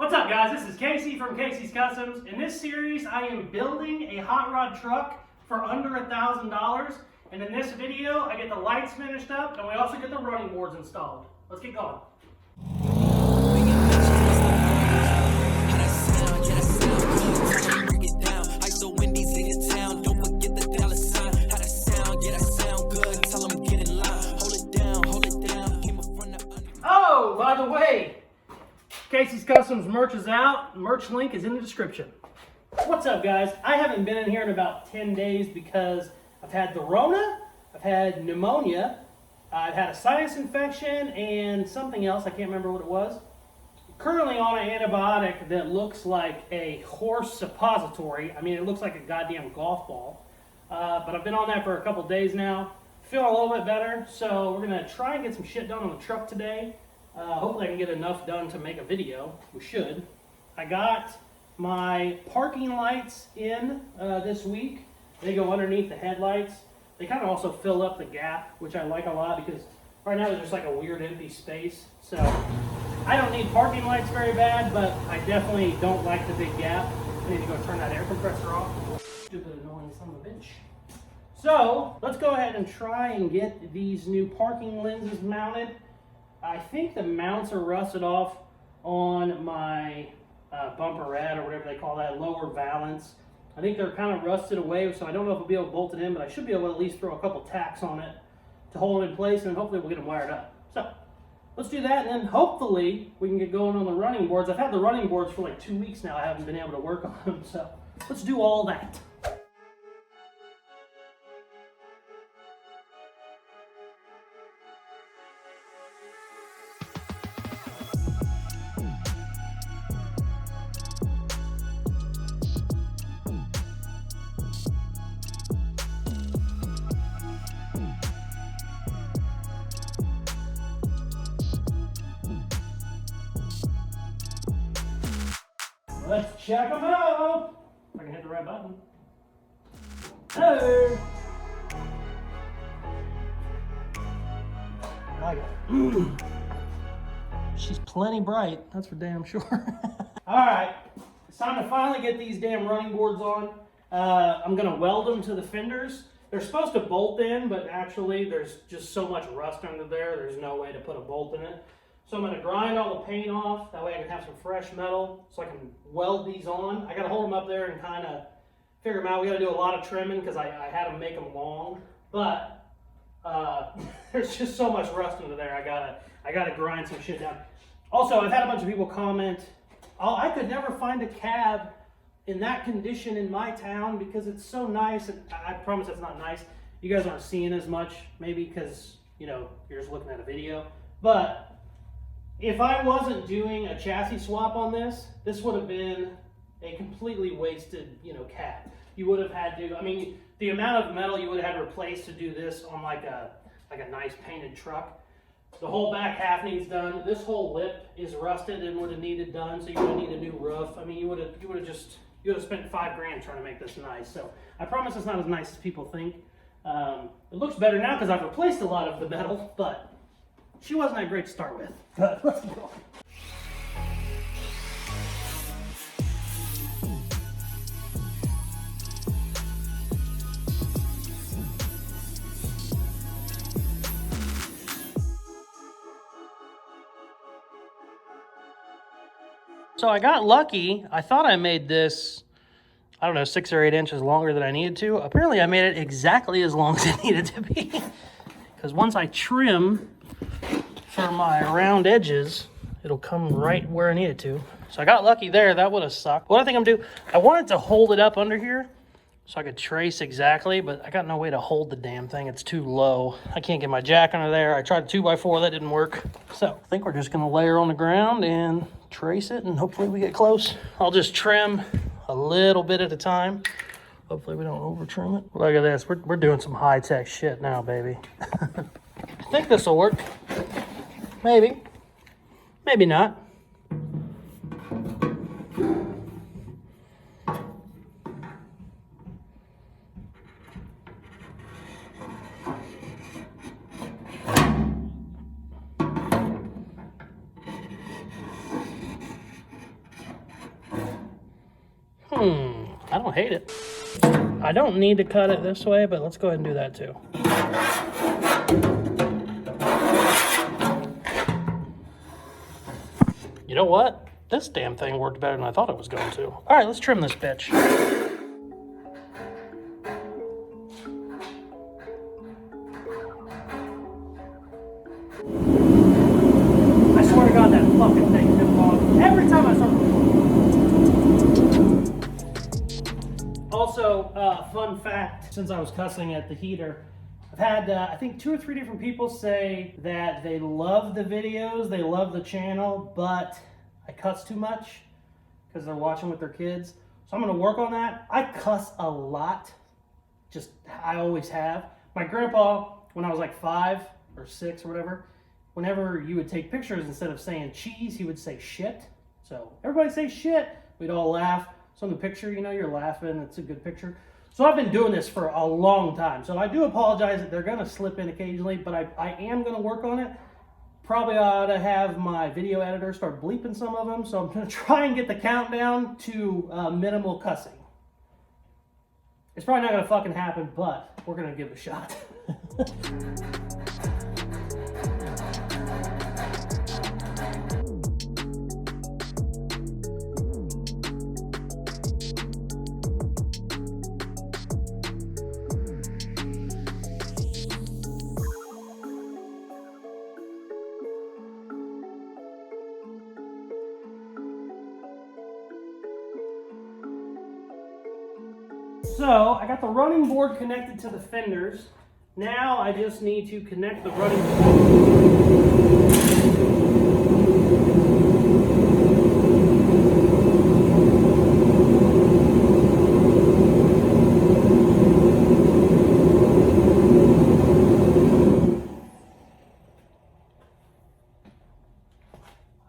What's up, guys? This is Casey from Casey's Customs. In this series, I am building a hot rod truck for under $1,000. And in this video, I get the lights finished up and we also get the running boards installed. Let's get going. Oh, by the way, Casey's Customs merch is out. Merch link is in the description. What's up, guys? I haven't been in here in about 10 days because I've had the Rona, I've had pneumonia, I've had a sinus infection, and something else. I can't remember what it was. Currently on an antibiotic that looks like a horse suppository. I mean, it looks like a goddamn golf ball. But I've been on that for a couple days now. Feeling a little bit better, so we're gonna try and get some shit done on the truck today. Hopefully I can get enough done to make a video. We should. I got my parking lights in this week. They go underneath the headlights. They kind of also fill up the gap, which I like a lot because right now there's just like a weird empty space. So I don't need parking lights very bad, but I definitely don't like the big gap. I need to go turn that air compressor off. Stupid annoying son of a bitch. So let's go ahead and try and get these new parking lenses mounted. I think the mounts are rusted off on my bumperette or whatever they call that, lower valance. I think they're kind of rusted away, so I don't know if I'll be able to bolt it in, but I should be able to at least throw a couple tacks on it to hold it in place, and hopefully we'll get them wired up. So let's do that, and then hopefully we can get going on the running boards. I've had the running boards for like 2 weeks now. I haven't been able to work on them, so let's do all that. Let's check them out. If I can hit the right button. Hey. I like it. She's plenty bright, that's for damn sure. All right, it's time to finally get these damn running boards on. I'm gonna weld them to the fenders. They're supposed to bolt in, but actually there's just so much rust under there, there's no way to put a bolt in it. So I'm going to grind all the paint off, that way I can have some fresh metal so I can weld these on. I got to hold them up there and kind of figure them out. We got to do a lot of trimming because I had to make them long, but there's just so much rust under there. I gotta grind some shit down. Also, I've had a bunch of people comment, "Oh, I could never find a cab in that condition in my town because it's so nice." And I promise it's not nice. You guys aren't seeing as much, maybe because you're just looking at a video, but if I wasn't doing a chassis swap on this, this would have been a completely wasted, cab. You would have had to, the amount of metal you would have had replaced to do this on like a nice painted truck. The whole back half needs done. This whole lip is rusted and would have needed done, so you would need a new roof. You would have spent $5 grand trying to make this nice. So I promise it's not as nice as people think. It looks better now because I've replaced a lot of the metal, but she wasn't that great to start with, but let's go. So I got lucky. I thought I made this, 6 or 8 inches longer than I needed to. Apparently I made it exactly as long as it needed to be. Because once I trim for my round edges, it'll come right where I need it to. So I got lucky there. That would have sucked. What I think I'm gonna do, I wanted to hold it up under here so I could trace exactly, but I got no way to hold the damn thing. It's too low. I can't get my jack under there. I tried a 2x4, that didn't work. So I think we're just gonna layer on the ground and trace it, and hopefully we get close. I'll just trim a little bit at a time. Hopefully we don't over trim it. Look at this, we're doing some high-tech shit now, baby. I think this will work. Maybe. Maybe not. I don't hate it. I don't need to cut it this way, but let's go ahead and do that too. You know what? This damn thing worked better than I thought it was going to. All right, let's trim this bitch. I swear to God, that fucking thing took long. Every time I start recording. Also, fun fact, since I was cussing at the heater, I've had, I think 2 or 3 different people say that they love the videos, they love the channel, but I cuss too much because they're watching with their kids. So I'm going to work on that. I cuss a lot. Just, I always have. My grandpa, when I was like 5 or 6 or whatever, whenever you would take pictures, instead of saying cheese, he would say shit. So everybody say shit. We'd all laugh. So in the picture, you know, you're laughing. It's a good picture. So I've been doing this for a long time. So I do apologize that they're going to slip in occasionally, but I am going to work on it. Probably ought to have my video editor start bleeping some of them. So I'm going to try and get the countdown to minimal cussing. It's probably not going to fucking happen, but we're going to give it a shot. So I got the running board connected to the fenders. Now I just need to connect the running board.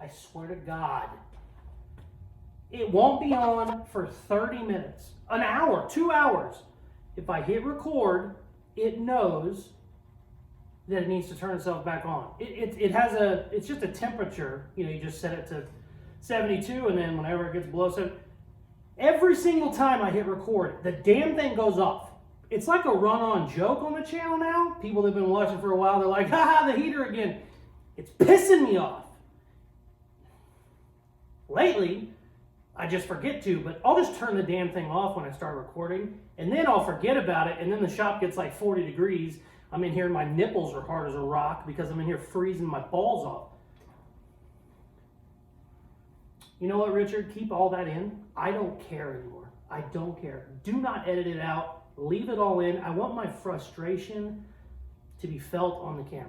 I swear to God, it won't be on for 30 minutes, an hour, 2 hours. If I hit record, it knows that it needs to turn itself back on. It's just a temperature, you know, you just set it to 72, and then whenever it gets below 7, every single time I hit record, the damn thing goes off. It's like a run-on joke on the channel now. People that have been watching for a while, they're like, haha, the heater again. It's pissing me off. Lately, I just forget to, but I'll just turn the damn thing off when I start recording, and then I'll forget about it, and then the shop gets like 40 degrees. I'm in here and my nipples are hard as a rock because I'm in here freezing my balls off. You know what, Richard? Keep all that in. I don't care anymore. I don't care. Do not edit it out. Leave it all in. I want my frustration to be felt on the camera.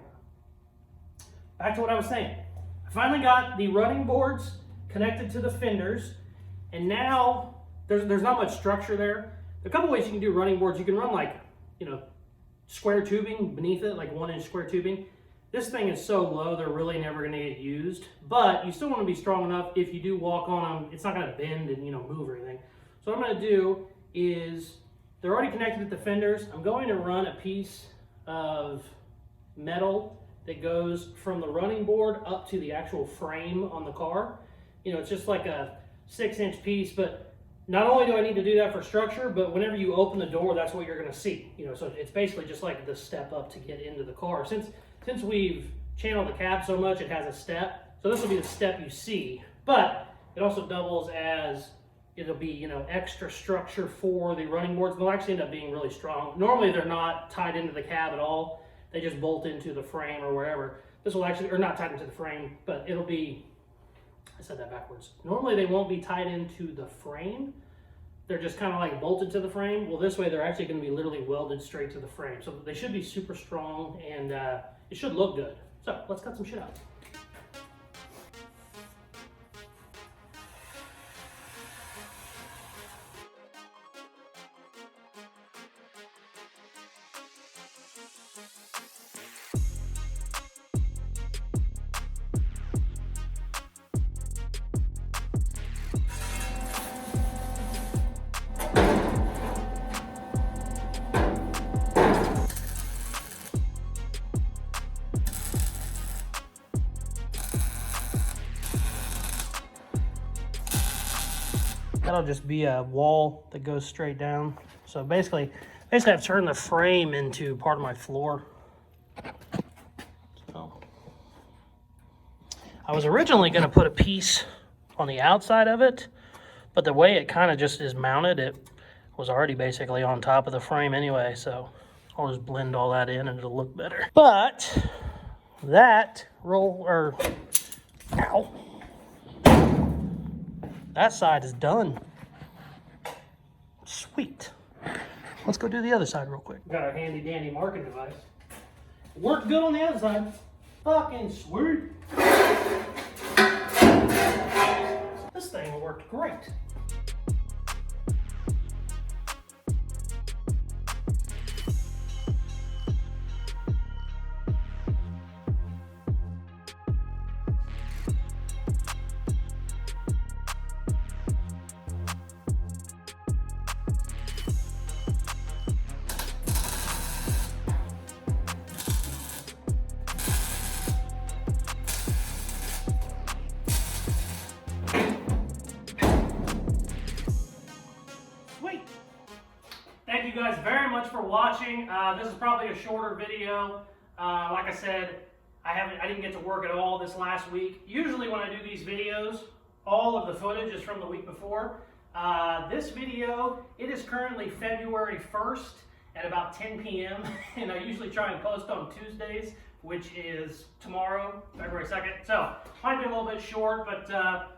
Back to what I was saying. I finally got the running boards connected to the fenders, and now there's not much structure there. There are a couple ways you can do running boards. You can run like, you know, square tubing beneath it, like 1-inch square tubing. This thing is so low, they're really never going to get used, but you still want to be strong enough. If you do walk on them, it's not going to bend and, you know, move or anything. So what I'm going to do is, they're already connected to the fenders. I'm going to run a piece of metal that goes from the running board up to the actual frame on the car. You know, it's just like a 6-inch piece, but not only do I need to do that for structure, but whenever you open the door, that's what you're going to see. You know, so it's basically just like the step up to get into the car. Since we've channeled the cab so much, it has a step. So this will be the step you see, but it also doubles as, it'll be, you know, extra structure for the running boards. They'll actually end up being really strong. Normally they're not tied into the cab at all. They just bolt into the frame or wherever. This will actually, or not tied into the frame, but it'll be, I said that backwards. Normally they won't be tied into the frame. They're just kind of like bolted to the frame. Well, this way they're actually going to be literally welded straight to the frame. So they should be super strong, and it should look good. So let's cut some shit out. That'll just be a wall that goes straight down. So basically I've turned the frame into part of my floor. So I was originally going to put a piece on the outside of it, but the way it kind of just is mounted, it was already basically on top of the frame anyway, so I'll just blend all that in and it'll look better. But that ow, that side is done. Sweet. Let's go do the other side real quick. Got our handy dandy marking device. Worked good on the other side. Fucking sweet. This thing worked great. Thank you guys very much for watching. This is probably a shorter video. Like I said, I didn't get to work at all this last week. Usually when I do these videos, all of the footage is from the week before. This video, it is currently February 1st at about 10 p.m. and I usually try and post on Tuesdays, which is tomorrow, February 2nd. So, might be a little bit short, but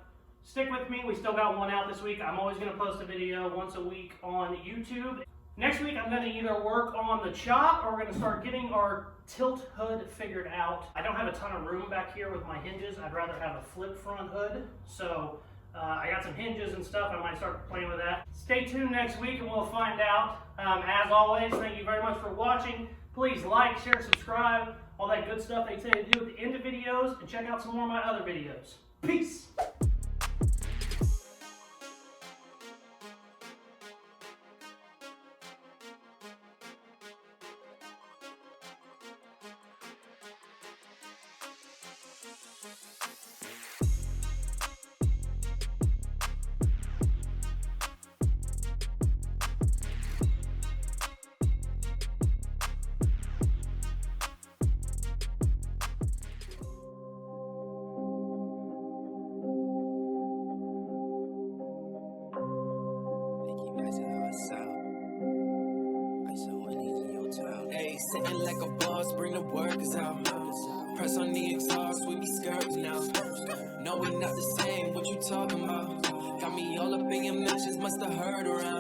stick with me. We still got one out this week. I'm always going to post a video once a week on YouTube. Next week, I'm going to either work on the chop or we're going to start getting our tilt hood figured out. I don't have a ton of room back here with my hinges. I'd rather have a flip front hood. So I got some hinges and stuff. I might start playing with that. Stay tuned next week and we'll find out. As always, thank you very much for watching. Please like, share, subscribe, all that good stuff they say to do at the end of videos, and check out some more of my other videos. Peace! Sitting like a boss, bring the workers out. Press on the exhaust, we be skirts now. No, we not the same, what you talking about? Got me all up in your mentions, must have heard around.